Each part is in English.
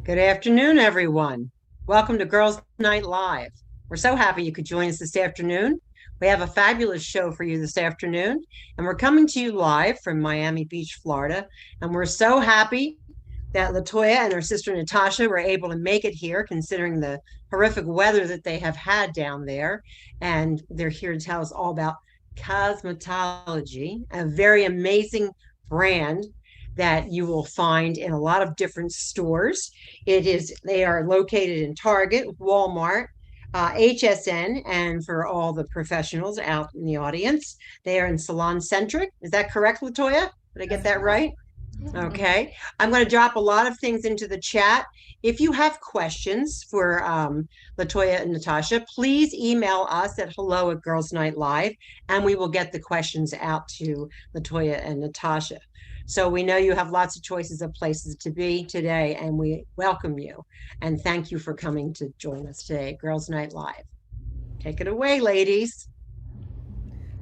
Good afternoon, everyone. Welcome to Girls Night Live. We're so happy you could join us this afternoon. We have a fabulous show for you this afternoon, and we're coming to you live from Miami Beach, Florida. And we're so happy that LaToya and her sister Natasha were able to make it here, considering the horrific weather that they have had down there. And they're here to tell us all about cosmetology, a very amazing brand that you will find in a lot of different stores. They are located in Target, Walmart, HSN, and for all the professionals out in the audience, they are in Salon Centric. Is that correct, LaToya? Did I get that right? Okay. I'm going to drop a lot of things into the chat. If you have questions for LaToya and Natasha, please email us at hello@Girls Night Live, and we will get the questions out to LaToya and Natasha. So we know you have lots of choices of places to be today, and we welcome you. And thank you for coming to join us today at Girls Night Live. Take it away, ladies.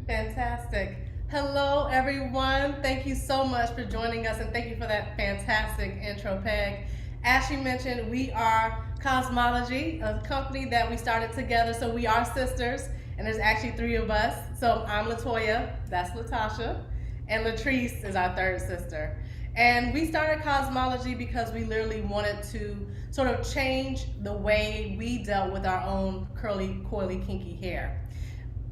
Fantastic. Hello, everyone. Thank you so much for joining us, and thank you for that fantastic intro, Peg. As she mentioned, we are Cosmology, a company that we started together. So we are sisters, and there's actually three of us. So I'm LaToya, that's Latasha, and Latrice is our third sister. And we started Cosmology because we literally wanted to sort of change the way we dealt with our own curly, coily, kinky hair.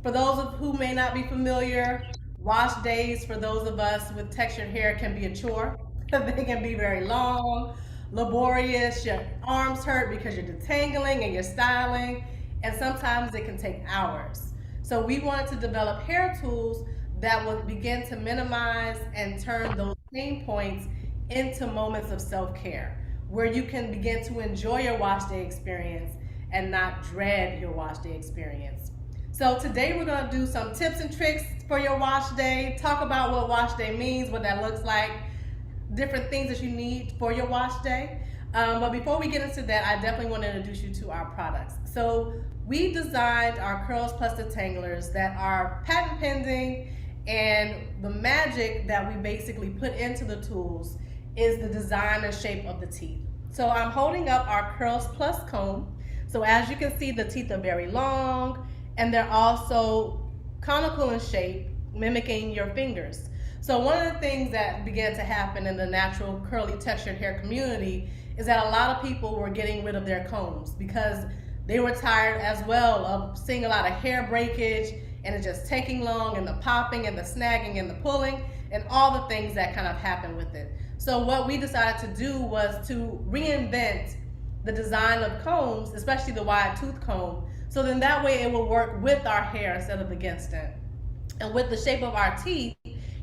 For those of who may not be familiar, wash days for those of us with textured hair can be a chore. They can be very long, laborious. Your arms hurt because you're detangling and you're styling, and sometimes it can take hours. So we wanted to develop hair tools that would begin to minimize and turn those pain points into moments of self-care, where you can begin to enjoy your wash day experience and not dread your wash day experience. So today we're going to do some tips and tricks for your wash day, talk about what wash day means, what that looks like, different things that you need for your wash day. But before we get into that, I definitely want to introduce you to our products. So we designed our Curls Plus Detanglers that are patent pending, and the magic that we basically put into the tools is the design and shape of the teeth. So I'm holding up our Curls Plus comb. So as you can see, the teeth are very long, and they're also conical in shape, mimicking your fingers. So one of the things that began to happen in the natural curly textured hair community is that a lot of people were getting rid of their combs because they were tired as well of seeing a lot of hair breakage and it just taking long, and the popping and the snagging and the pulling and all the things that kind of happen with it. So what we decided to do was to reinvent the design of combs, especially the wide tooth comb, so then that way it will work with our hair instead of against it. And with the shape of our teeth,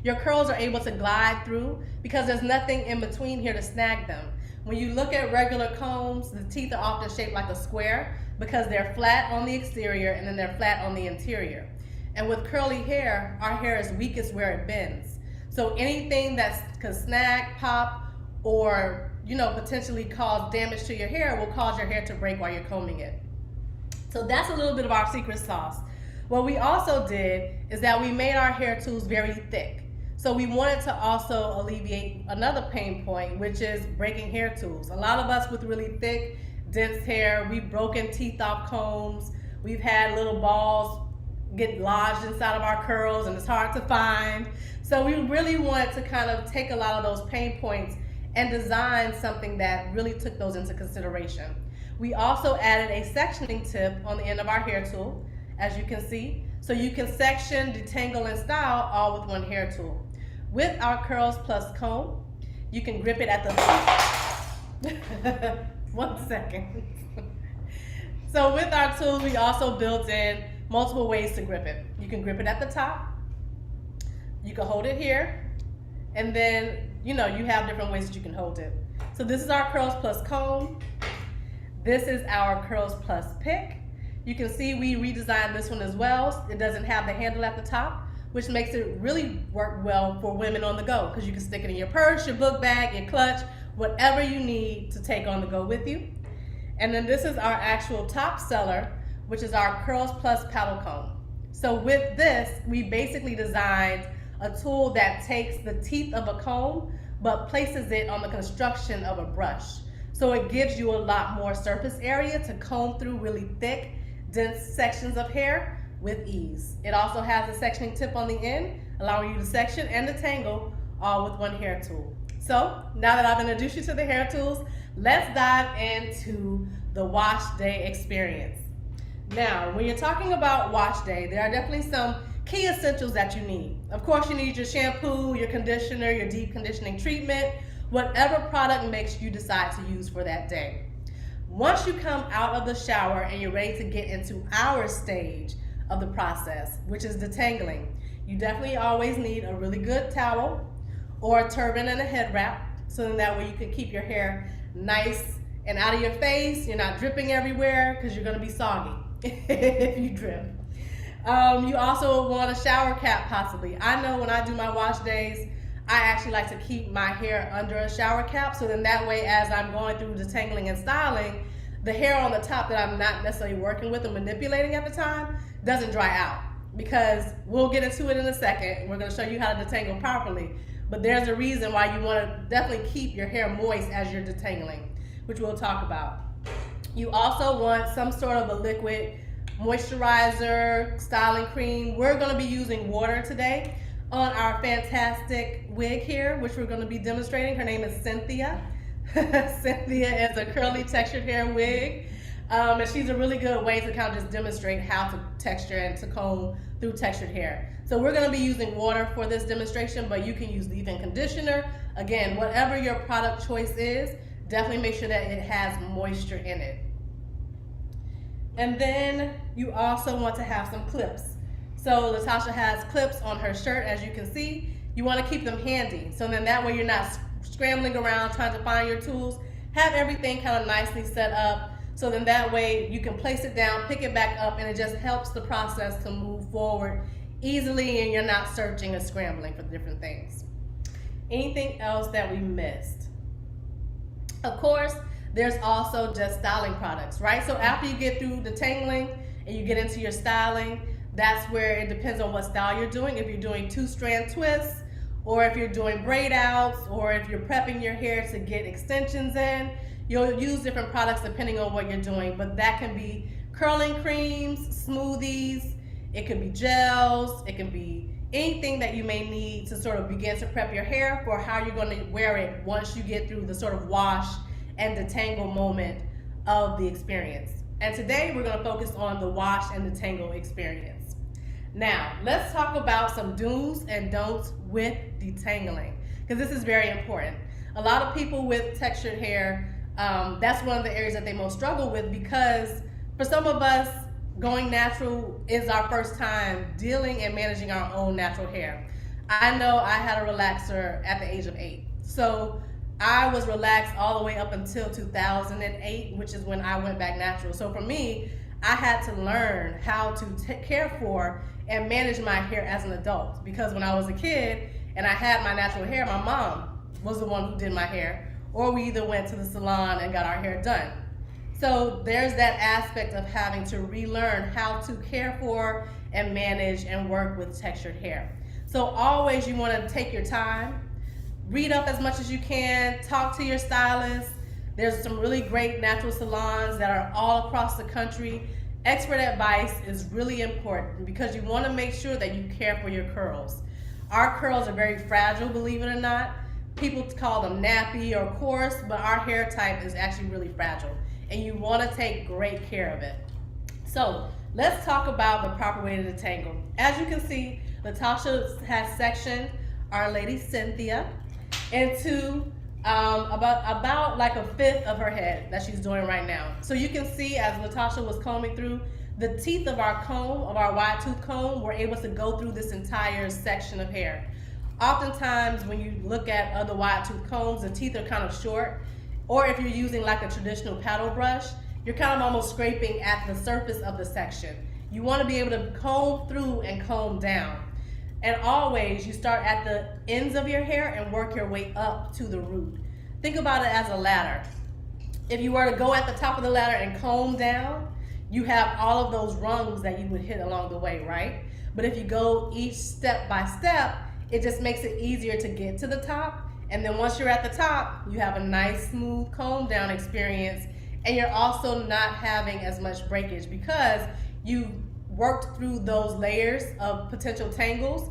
your curls are able to glide through because there's nothing in between here to snag them. When you look at regular combs, the teeth are often shaped like a square because they're flat on the exterior and then they're flat on the interior. And with curly hair, our hair is weakest where it bends. So anything that can snag, pop, or potentially cause damage to your hair will cause your hair to break while you're combing it. So that's a little bit of our secret sauce. What we also did is that we made our hair tools very thick. So we wanted to also alleviate another pain point, which is breaking hair tools. A lot of us with really thick, dense hair, we've broken teeth off combs. We've had little balls get lodged inside of our curls and it's hard to find. So we really wanted to kind of take a lot of those pain points and design something that really took those into consideration. We also added a sectioning tip on the end of our hair tool, as you can see. So you can section, detangle, and style all with one hair tool. With our Curls Plus comb, you can grip it at the... 1 second. So with our tools, we also built in multiple ways to grip it. You can grip it at the top. You can hold it here. And then, you have different ways that you can hold it. So this is our Curls Plus comb. This is our Curls Plus pick. You can see we redesigned this one as well. It doesn't have the handle at the top, which makes it really work well for women on the go because you can stick it in your purse, your book bag, your clutch, whatever you need to take on the go with you. And then this is our actual top seller, which is our Curls Plus paddle comb. So with this, we basically designed a tool that takes the teeth of a comb but places it on the construction of a brush. So it gives you a lot more surface area to comb through really thick, dense sections of hair with ease. It also has a sectioning tip on the end, allowing you to section and detangle all with one hair tool. So now that I've introduced you to the hair tools, let's dive into the wash day experience. Now, when you're talking about wash day, there are definitely some key essentials that you need. Of course, you need your shampoo, your conditioner, your deep conditioning treatment, whatever product makes you decide to use for that day. Once you come out of the shower and you're ready to get into our stage of the process, which is detangling, you definitely always need a really good towel or a turban and a head wrap, so that way you can keep your hair nice and out of your face. You're not dripping everywhere because you're going to be soggy if you drip. You also want a shower cap possibly. I know when I do my wash days, I actually like to keep my hair under a shower cap, so then that way as I'm going through detangling and styling, the hair on the top that I'm not necessarily working with and manipulating at the time doesn't dry out, because we'll get into it in a second. We're going to show you how to detangle properly, but there's a reason why you want to definitely keep your hair moist as you're detangling, which we'll talk about. You also want some sort of a liquid moisturizer, styling cream. We're going to be using water today on our fantastic wig here, which we're going to be demonstrating. Her name is Cynthia. Cynthia is a curly textured hair wig, and she's a really good way to kind of just demonstrate how to texture and to comb through textured hair. So we're going to be using water for this demonstration, but you can use leave-in conditioner. Again, whatever your product choice is, definitely make sure that it has moisture in it. And then you also want to have some clips. So LaToya has clips on her shirt, as you can see. You want to keep them handy, so then that way you're not scrambling around trying to find your tools. Have everything kind of nicely set up, so then that way you can place it down, pick it back up, and it just helps the process to move forward easily, and you're not searching or scrambling for different things. Anything else that we missed? Of course, there's also just styling products, right? So after you get through detangling and you get into your styling, that's where it depends on what style you're doing. If you're doing 2-strand twists, or if you're doing braid outs, or if you're prepping your hair to get extensions in, you'll use different products depending on what you're doing. But that can be curling creams, smoothies, it could be gels, it can be anything that you may need to sort of begin to prep your hair for how you're going to wear it once you get through the sort of wash and detangle moment of the experience. And today we're going to focus on the wash and detangle experience. Now, let's talk about some do's and don'ts with detangling, because this is very important. A lot of people with textured hair, that's one of the areas that they most struggle with, because for some of us, going natural is our first time dealing and managing our own natural hair. I know I had a relaxer at the age of 8. So I was relaxed all the way up until 2008, which is when I went back natural. So for me, I had to learn how to care for and manage my hair as an adult, because when I was a kid and I had my natural hair, my mom was the one who did my hair, or we either went to the salon and got our hair done. So there's that aspect of having to relearn how to care for and manage and work with textured hair. So always you want to take your time, read up as much as you can, talk to your stylist. There's some really great natural salons that are all across the country. Expert advice is really important, because you want to make sure that you care for your curls. Our curls are very fragile, believe it or not. People call them nappy or coarse, but our hair type is actually really fragile, and you want to take great care of it. So let's talk about the proper way to detangle. As you can see, LaToya has sectioned our lady Cynthia into about like a fifth of her head that she's doing right now. So you can see, as LaToya was combing through, the teeth of our comb, of our wide tooth comb, were able to go through this entire section of hair. Oftentimes when you look at other wide tooth combs, the teeth are kind of short, or if you're using like a traditional paddle brush, you're kind of almost scraping at the surface of the section. You want to be able to comb through and comb down. And always you start at the ends of your hair and work your way up to the root. Think about it as a ladder. If you were to go at the top of the ladder and comb down, you have all of those rungs that you would hit along the way, right? But if you go each step by step, it just makes it easier to get to the top And then once you're at the top, you have a nice smooth comb down experience, and you're also not having as much breakage because you worked through those layers of potential tangles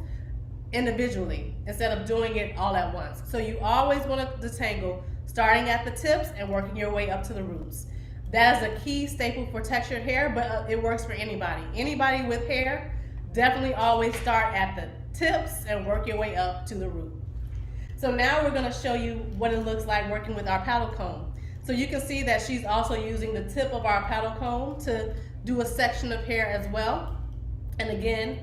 individually instead of doing it all at once. So you always want to detangle starting at the tips and working your way up to the roots. That is a key staple for textured hair, but it works for anybody. Anybody with hair, definitely always start at the tips and work your way up to the root. So now we're going to show you what it looks like working with our paddle comb. So you can see that she's also using the tip of our paddle comb to do a section of hair as well. And again,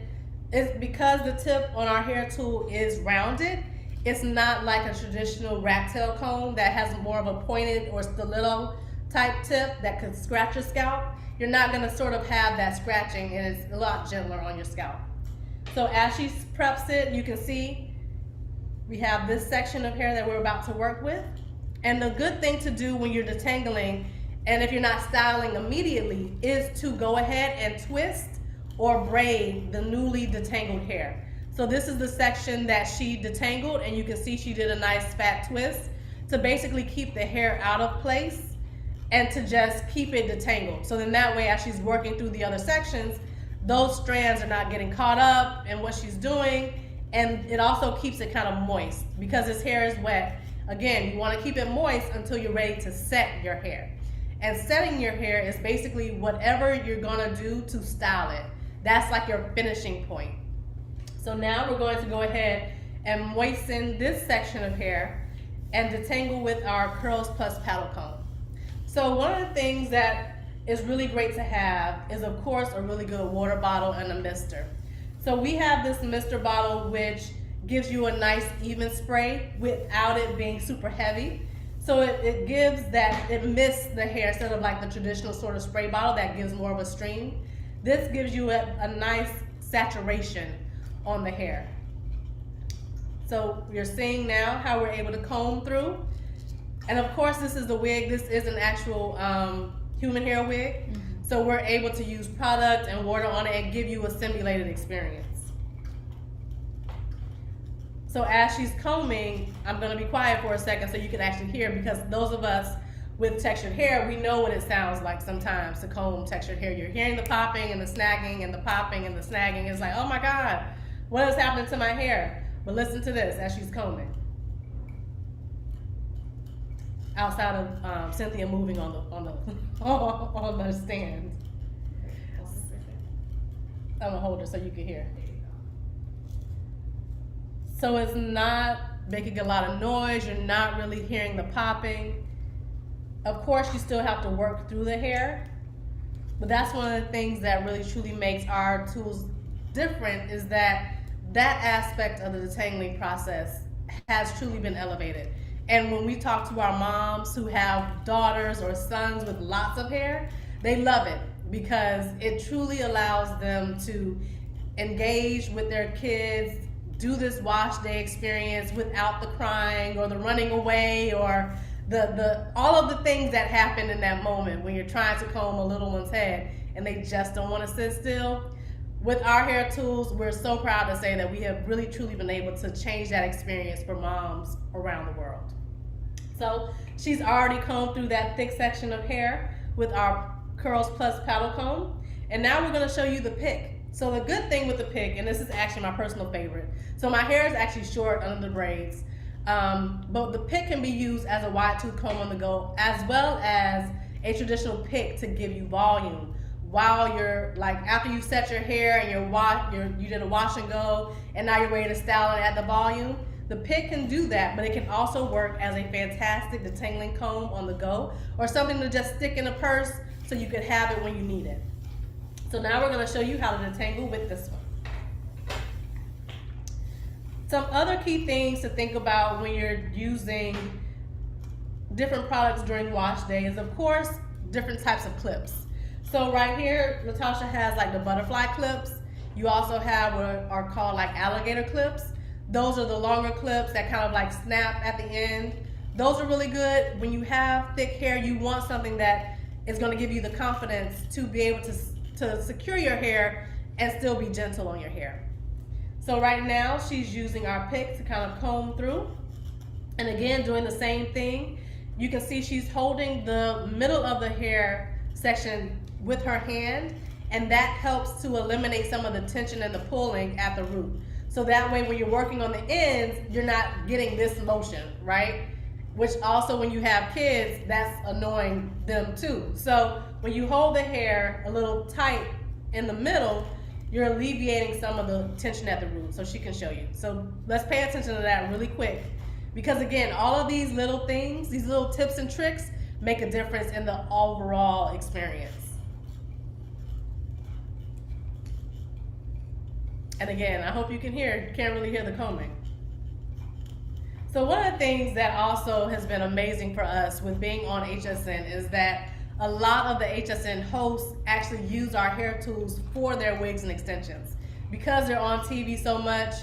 it's because the tip on our hair tool is rounded, it's not like a traditional rat tail comb that has more of a pointed or stiletto type tip that could scratch your scalp. You're not going to sort of have that scratching, and it's a lot gentler on your scalp. So as she preps it, you can see we have this section of hair that we're about to work with. And the good thing to do when you're detangling, and if you're not styling immediately, is to go ahead and twist or braid the newly detangled hair. So this is the section that she detangled, and you can see she did a nice fat twist to basically keep the hair out of place and to just keep it detangled. So then that way, as she's working through the other sections, those strands are not getting caught up in what she's doing, and it also keeps it kind of moist because this hair is wet. Again, you want to keep it moist until you're ready to set your hair. And setting your hair is basically whatever you're gonna do to style it. That's like your finishing point. So now we're going to go ahead and moisten this section of hair and detangle with our Curls Plus paddle comb. So one of the things that is really great to have is, of course, a really good water bottle and a mister. So we have this mister bottle which gives you a nice even spray without it being super heavy. So it gives that, it mists the hair instead of like the traditional sort of spray bottle that gives more of a stream. This gives you a nice saturation on the hair. So you're seeing now how we're able to comb through. And of course, this is the wig. This is an actual human hair wig. Mm-hmm. So we're able to use product and water on it and give you a simulated experience. So as she's combing, I'm going to be quiet for a second so you can actually hear, because those of us with textured hair, we know what it sounds like sometimes to comb textured hair. You're hearing the popping and the snagging and the popping and the snagging. It's like, oh my God, what is happening to my hair? But listen to this as she's combing. Outside of Cynthia moving on the on the stand. I'm gonna hold her so you can hear. So it's not making a lot of noise. You're not really hearing the popping. Of course, you still have to work through the hair, but that's one of the things that really truly makes our tools different, is that aspect of the detangling process has truly been elevated. And when we talk to our moms who have daughters or sons with lots of hair, they love it because it truly allows them to engage with their kids, do this wash day experience without the crying or the running away or the all of the things that happen in that moment when you're trying to comb a little one's head and they just don't want to sit still. With our hair tools, we're so proud to say that we have really truly been able to change that experience for moms around the world. So she's already combed through that thick section of hair with our Curls Plus paddle comb. And now we're gonna show you the pick. So the good thing with the pick, and this is actually my personal favorite. So my hair is actually short under the braids, but the pick can be used as a wide tooth comb on the go, as well as a traditional pick to give you volume. While you're like, after you set your hair and you did a wash and go, and now you're ready to style it at the volume, the pick can do that, but it can also work as a fantastic detangling comb on the go, or something to just stick in a purse so you could have it when you need it. So now we're going to show you how to detangle with this one. Some other key things to think about when you're using different products during wash day is, of course, different types of clips. So right here, Natasha has like the butterfly clips. You also have what are called like alligator clips. Those are the longer clips that kind of like snap at the end. Those are really good. When you have thick hair, you want something that is going to give you the confidence to be able to secure your hair and still be gentle on your hair. So right now she's using our pick to kind of comb through. And again, doing the same thing, you can see she's holding the middle of the hair section with her hand, and that helps to eliminate some of the tension and the pulling at the root. So that way when you're working on the ends, you're not getting this motion, right? Which also when you have kids, that's annoying them too. So when you hold the hair a little tight in the middle, you're alleviating some of the tension at the root. So she can show you. So let's pay attention to that really quick. Because again, all of these little things, these little tips and tricks make a difference in the overall experience. And again, I hope you can hear, you can't really hear the combing. So one of the things that also has been amazing for us with being on HSN is that a lot of the HSN hosts actually use our hair tools for their wigs and extensions. Because they're on TV so much,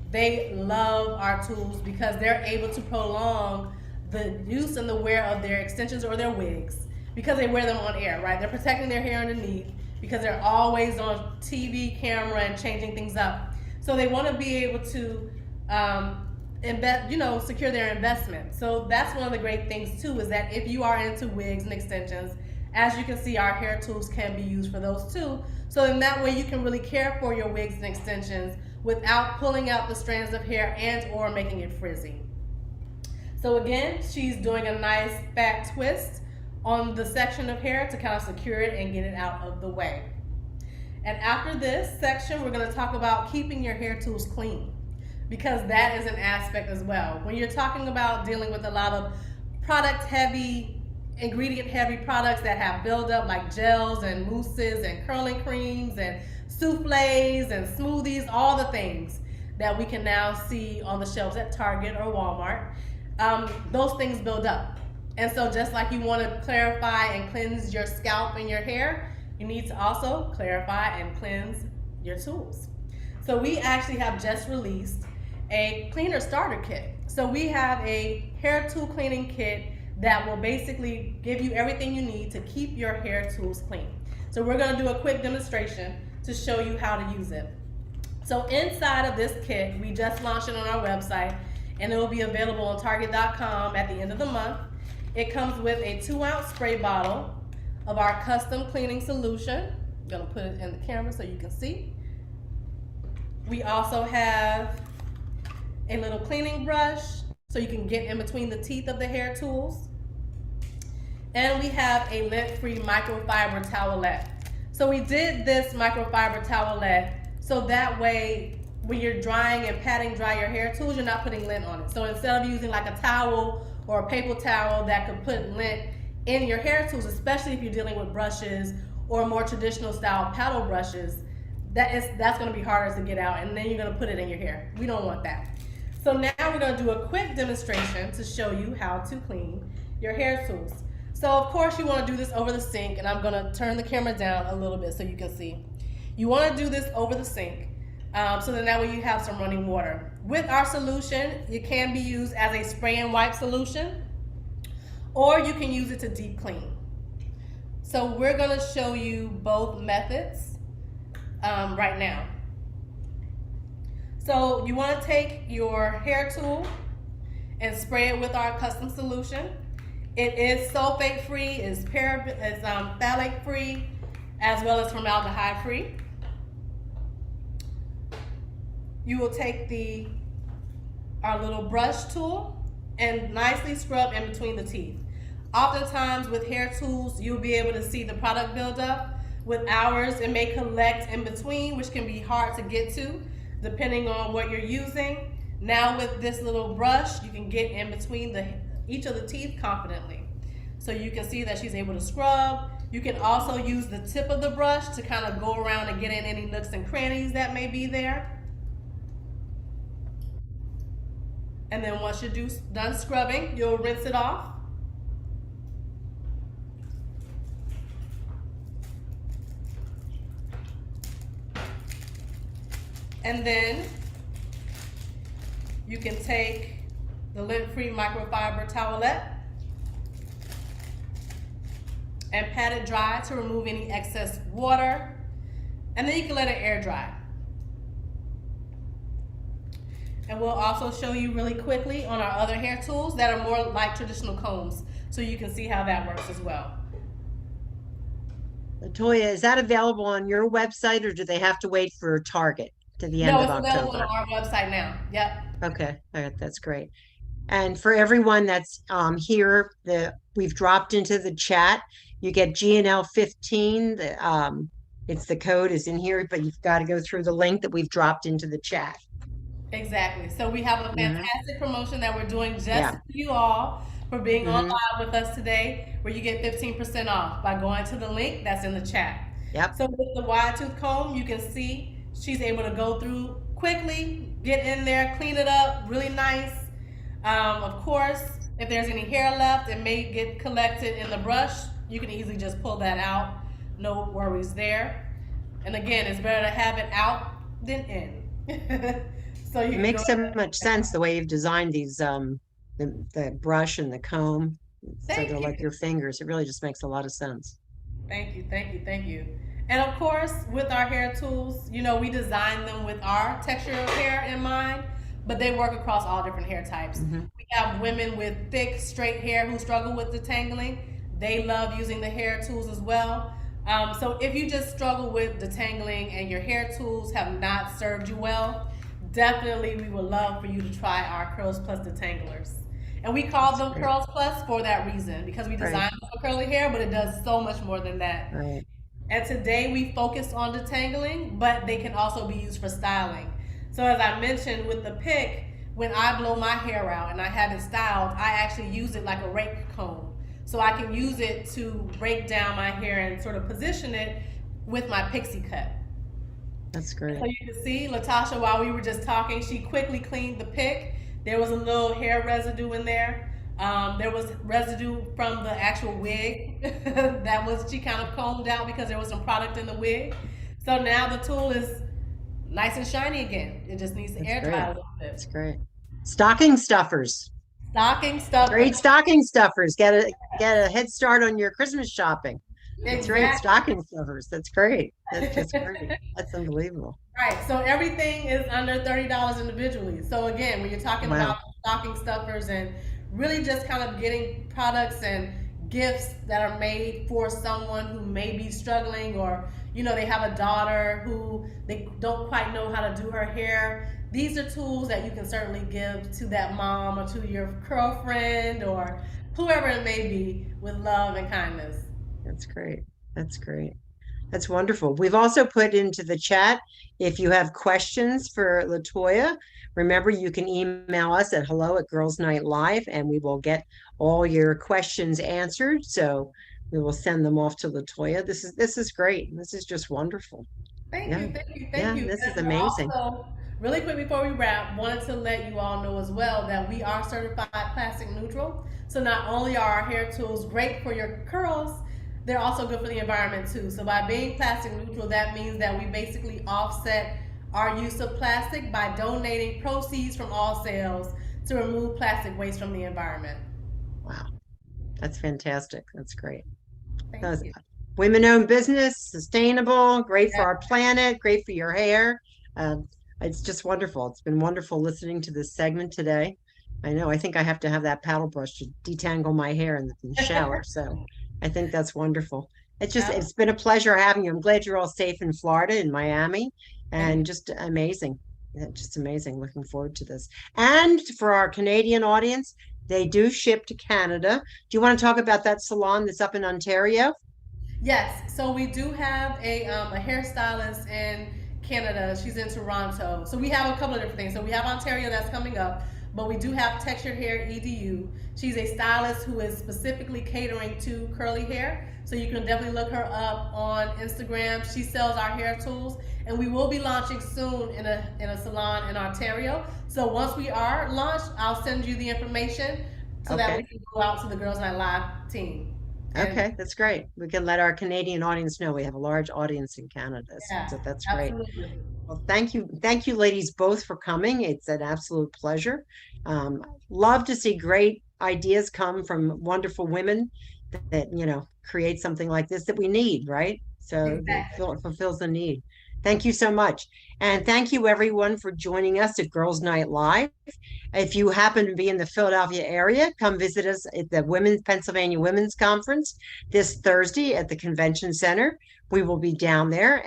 they love our tools because they're able to prolong the use and the wear of their extensions or their wigs because they wear them on air, right? They're protecting their hair underneath because they're always on TV, camera, and changing things up. So they want to be able to secure their investment. So that's one of the great things too, is that if you are into wigs and extensions, as you can see, our hair tools can be used for those too. So in that way, you can really care for your wigs and extensions without pulling out the strands of hair and or making it frizzy. So again, she's doing a nice back twist on the section of hair to kind of secure it and get it out of the way. And after this section, we're going to talk about keeping your hair tools clean, because that is an aspect as well. When you're talking about dealing with a lot of product heavy, ingredient heavy products that have buildup like gels and mousses and curling creams and souffles and smoothies, all the things that we can now see on the shelves at Target or Walmart, those things build up. And so just like you want to clarify and cleanse your scalp and your hair, you need to also clarify and cleanse your tools. So we actually have just released a cleaner starter kit. So we have a hair tool cleaning kit that will basically give you everything you need to keep your hair tools clean. So we're going to do a quick demonstration to show you how to use it. So inside of this kit, we just launched it on our website, and it will be available on Target.com at the end of the month. It comes with a 2-ounce spray bottle of our custom cleaning solution. I'm going to put it in the camera so you can see. We also have a little cleaning brush so you can get in between the teeth of the hair tools. And we have a lint-free microfiber towelette. So we did this microfiber towelette so that way when you're drying and patting dry your hair tools, you're not putting lint on it. So instead of using like a towel or a paper towel that could put lint in your hair tools, especially if you're dealing with brushes or more traditional style paddle brushes, that's going to be harder to get out, and then you're going to put it in your hair. We don't want that. So now we're going to do a quick demonstration to show you how to clean your hair tools. So of course you want to do this over the sink, and I'm going to turn the camera down a little bit so you can see. You want to do this over the sink so then that way you have some running water. With our solution, it can be used as a spray and wipe solution, or you can use it to deep clean. So we're going to show you both methods right now. So you want to take your hair tool and spray it with our custom solution. It is sulfate free, it's phthalate free, as well as formaldehyde free. You will take our little brush tool and nicely scrub in between the teeth. Oftentimes with hair tools, you'll be able to see the product buildup. With ours, it may collect in between, which can be hard to get to depending on what you're using. Now with this little brush, you can get in between each of the teeth confidently. So you can see that she's able to scrub. You can also use the tip of the brush to kind of go around and get in any nooks and crannies that may be there. And then once you're done scrubbing, you'll rinse it off. And then you can take the lint-free microfiber towelette and pat it dry to remove any excess water. And then you can let it air dry. And we'll also show you really quickly on our other hair tools that are more like traditional combs, so you can see how that works as well. LaToya, is that available on your website or do they have to wait for Target to the No, end of it's available on October? our website now. Yep. Okay, all right, that's great. And for everyone that's here, we've dropped into the chat. You get GNL 15. It's the code is in here, but you've got to go through the link that we've dropped into the chat. Exactly. So we have a Hmm. fantastic promotion that we're doing just Yeah. for you all for being on Hmm. live with us today, where you get 15% off by going to the link that's in the chat. Yep. So with the wide tooth comb, you can see she's able to go through quickly, get in there, clean it up, really nice. Of course, if there's any hair left, it may get collected in the brush. You can easily just pull that out. No worries there. And again, it's better to have it out than in. So you It can go makes so ahead and much check sense out. the way you've designed these the brush and the comb. So they're Thank like you. your fingers. It really just makes a lot of sense. Thank you, thank you, thank you. And of course, with our hair tools, we design them with our texture of hair in mind, but they work across all different hair types. Hmm. We have women with thick, straight hair who struggle with detangling. They love using the hair tools as well. So if you just struggle with detangling and your hair tools have not served you well, definitely we would love for you to try our Curls Plus detanglers. And we call That's them great. Curls Plus for that reason, because we Right. designed them for curly hair, but it does so much more than that. Right. And today we focus on detangling, but they can also be used for styling. So as I mentioned with the pick, when I blow my hair out and I have it styled, I actually use it like a rake comb. So I can use it to break down my hair and sort of position it with my pixie cut. That's So great. you can see Latasha, while we were just talking, she quickly cleaned the pick. There was a little hair residue in there. There was residue from the actual wig that was she kind of combed out because there was some product in the wig. So now the tool is nice and shiny again. It just needs to That's air dry a great. little bit. That's great. Stocking stuffers. Stocking stuffer. Great stocking stuffers. Get a head start on your Christmas shopping. That's right. Exactly. Stocking stuffers. That's great. That's just great. That's unbelievable. Right. So everything is under $30 individually. So again, when you're talking about Wow. stocking stuffers and really just kind of getting products and gifts that are made for someone who may be struggling, or they have a daughter who they don't quite know how to do her hair. These are tools that you can certainly give to that mom or to your girlfriend or whoever it may be with love and kindness. That's great. That's great. That's wonderful. We've also put into the chat if you have questions for LaToya. Remember, you can email us at hello@girlsnightlive and we will get all your questions answered. So we will send them off to LaToya. This is great. This is just wonderful. Thank Yeah. you, thank you, thank Yeah, you. this is And we're amazing. also, really quick before we wrap, wanted to let you all know as well that we are certified plastic neutral. So not only are our hair tools great for your curls, they're also good for the environment too. So by being plastic neutral, that means that we basically offset our use of plastic by donating proceeds from all sales to remove plastic waste from the environment. Wow. That's fantastic. That's great. Thank That's you. women-owned business, sustainable, great for Yeah, our planet, great for your hair. Um, it's just wonderful. It's been wonderful listening to this segment today. I know. I think I have to have that paddle brush to detangle my hair in the shower. So I think that's wonderful. It's been a pleasure having you. I'm glad you're all safe in Florida, in Miami, thank you. and just amazing. Yeah, just amazing. Looking forward to this. And for our Canadian audience, they do ship to Canada. Do you want to talk about that salon that's up in Ontario? Yes, so we do have a hairstylist in Canada. She's in Toronto. So we have a couple of different things. So we have Ontario that's coming up, but we do have Textured Hair EDU. She's a stylist who is specifically catering to curly hair. So you can definitely look her up on Instagram. She sells our hair tools, and we will be launching soon in a salon in Ontario. So once we are launched, I'll send you the information so that we Okay. can go out to the Girls Night Live team. And Okay, that's great. We can let our Canadian audience know we have a large audience in Canada. yeah, So that's great. absolutely. Well, thank you. Thank you, ladies, both for coming. It's an absolute pleasure. Um, Love to see great ideas come from wonderful women that create something like this that we need, right? So that Exactly. fulfills the need. Thank you so much. And thank you everyone for joining us at Girls Night Live. If you happen to be in the Philadelphia area, come visit us at the Pennsylvania Women's Conference this Thursday at the Convention Center. We will be down there.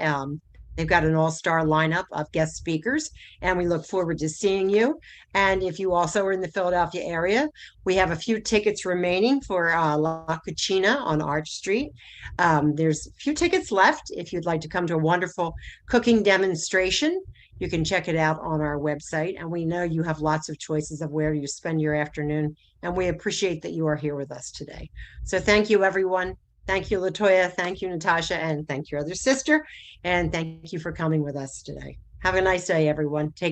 They've got an all-star lineup of guest speakers, and we look forward to seeing you. And if you also are in the Philadelphia area, we have a few tickets remaining for La Cucina on Arch Street. There's a few tickets left if you'd like to come to a wonderful cooking demonstration. You can check it out on our website. And we know you have lots of choices of where you spend your afternoon. And we appreciate that you are here with us today. So thank you, everyone. Thank you, LaToya. Thank you, Natasha. And thank your other sister. And thank you for coming with us today. Have a nice day, everyone. Take